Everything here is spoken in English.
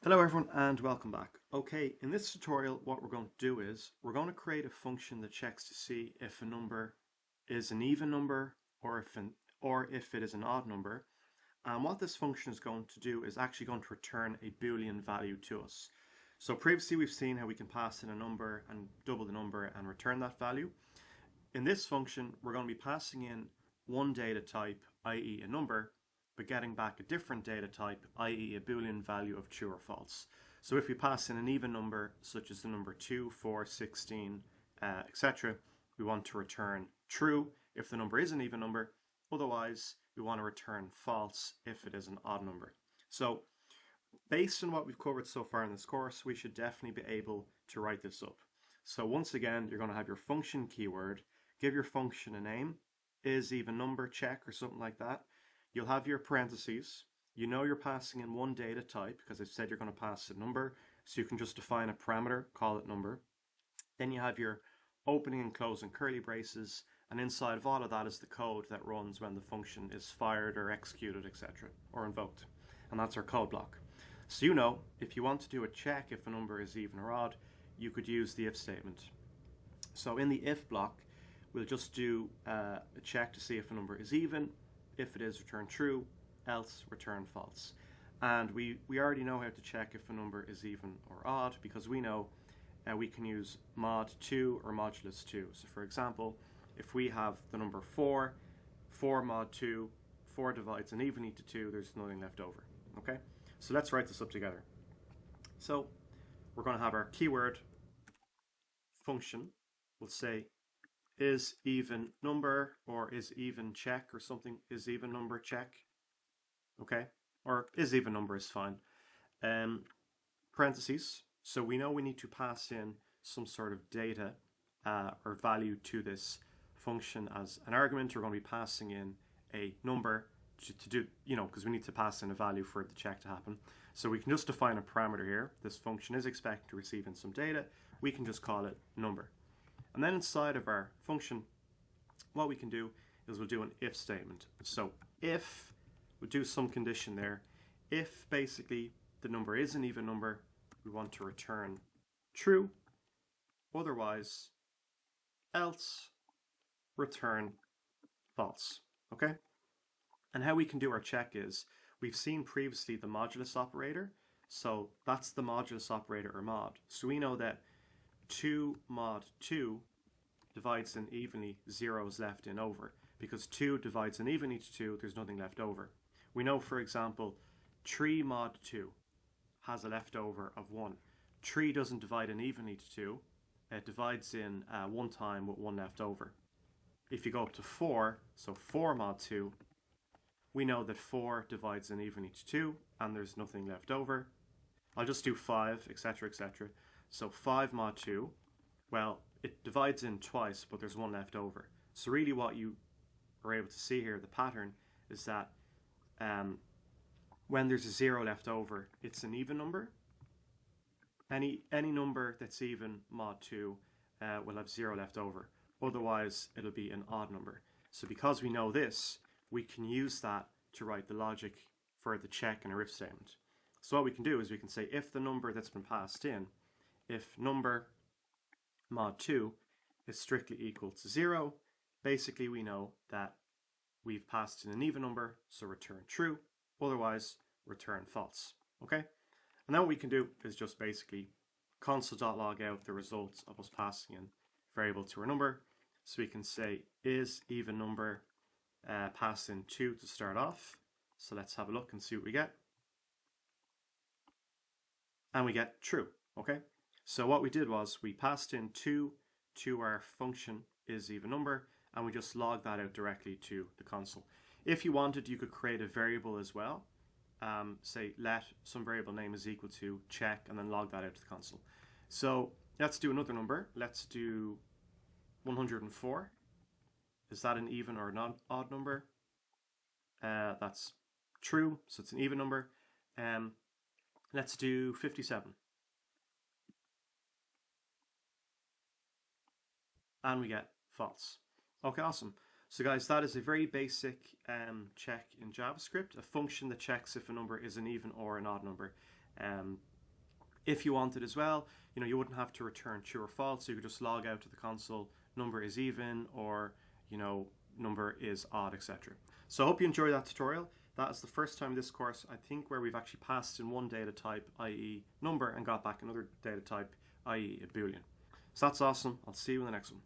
Hello everyone and welcome back. Okay, in this tutorial what we're going to do is we're going to create a function that checks to see if a number is an even number or if it is an odd number. And what this function is going to do is actually going to return a Boolean value to us. So previously we've seen how we can pass in a number and double the number and return that value. In this function we're going to be passing in one data type, i.e. a number, but getting back a different data type, i.e. a Boolean value of true or false. So if we pass in an even number, such as the number 2, 4, 16, etc., we want to return true if the number is an even number. Otherwise, we want to return false if it is an odd number. So based on what we've covered so far in this course, we should definitely be able to write this up. So once again, you're going to have your function keyword, give your function a name, is even number check or something like that. You'll have your parentheses. You know you're passing in one data type because I've said you're going to pass a number, so you can just define a parameter, call it number. Then you have your opening and closing curly braces, and inside of all of that is the code that runs when the function is fired or executed, etc., or invoked. And that's our code block. So you know, if you want to do a check if a number is even or odd, you could use the if statement. So in the if block, we'll just do a check to see if a number is even. If it is, return true, else return false. And we already know how to check if a number is even or odd because we know we can use mod 2 or modulus 2. So for example, if we have the number 4, 4 mod 2, 4 divides an even into 2, there's nothing left over. Okay, so let's write this up together. So we're going to have our keyword function. We'll say is even number or is even check or something, is even number check. Okay, or is even number is fine. Parentheses. So we know we need to pass in some sort of data or value to this function as an argument. We're going to be passing in a number to do, because we need to pass in a value for the check to happen. So we can just define a parameter here. This function is expected to receive in some data. We can just call it number. And then inside of our function, what we can do is we'll do an if statement. So if, we'll do some condition there. If basically the number is an even number, we want to return true. Otherwise, else return false. Okay? And how we can do our check is, we've seen previously the modulus operator. So that's the modulus operator or mod. So we know that 2 mod 2 divides in evenly, 0 is left in over. Because 2 divides in evenly to 2, there's nothing left over. We know, for example, 3 mod 2 has a leftover of 1. 3 doesn't divide in evenly to 2. It divides in 1 time with 1 left over. If you go up to 4, so 4 mod 2, we know that 4 divides in evenly to 2, and there's nothing left over. I'll just do 5, etc., etc. So 5 mod 2, well, it divides in twice, but there's 1 left over. So really what you are able to see here, the pattern, is that when there's a 0 left over, it's an even number. Any number that's even mod 2 will have 0 left over. Otherwise, it'll be an odd number. So because we know this, we can use that to write the logic for the check in a if statement. So what we can do is we can say if the number that's been passed in, if number mod 2 is strictly equal to 0, basically we know that we've passed in an even number, so return true. Otherwise, return false. Okay? And then what we can do is just basically console.log out the results of us passing in variable to our number. So we can say is even number, pass in 2 to start off. So let's have a look and see what we get. And we get true. Okay? So what we did was we passed in 2 to our function is even number, and we just logged that out directly to the console. If you wanted, you could create a variable as well. Say let some variable name is equal to check, and then log that out to the console. So let's do another number. Let's do 104. Is that an even or an odd number? That's true, so it's an even number. Let's do 57. And we get false. Okay, awesome. So guys, that is a very basic check in JavaScript, a function that checks if a number is an even or an odd number. If you wanted as well, you wouldn't have to return true or false. So you could just log out to the console, number is even, or number is odd, etc. So I hope you enjoyed that tutorial. That is the first time in this course, I think, where we've actually passed in one data type, i.e. number, and got back another data type, i.e. a Boolean. So that's awesome. I'll see you in the next one.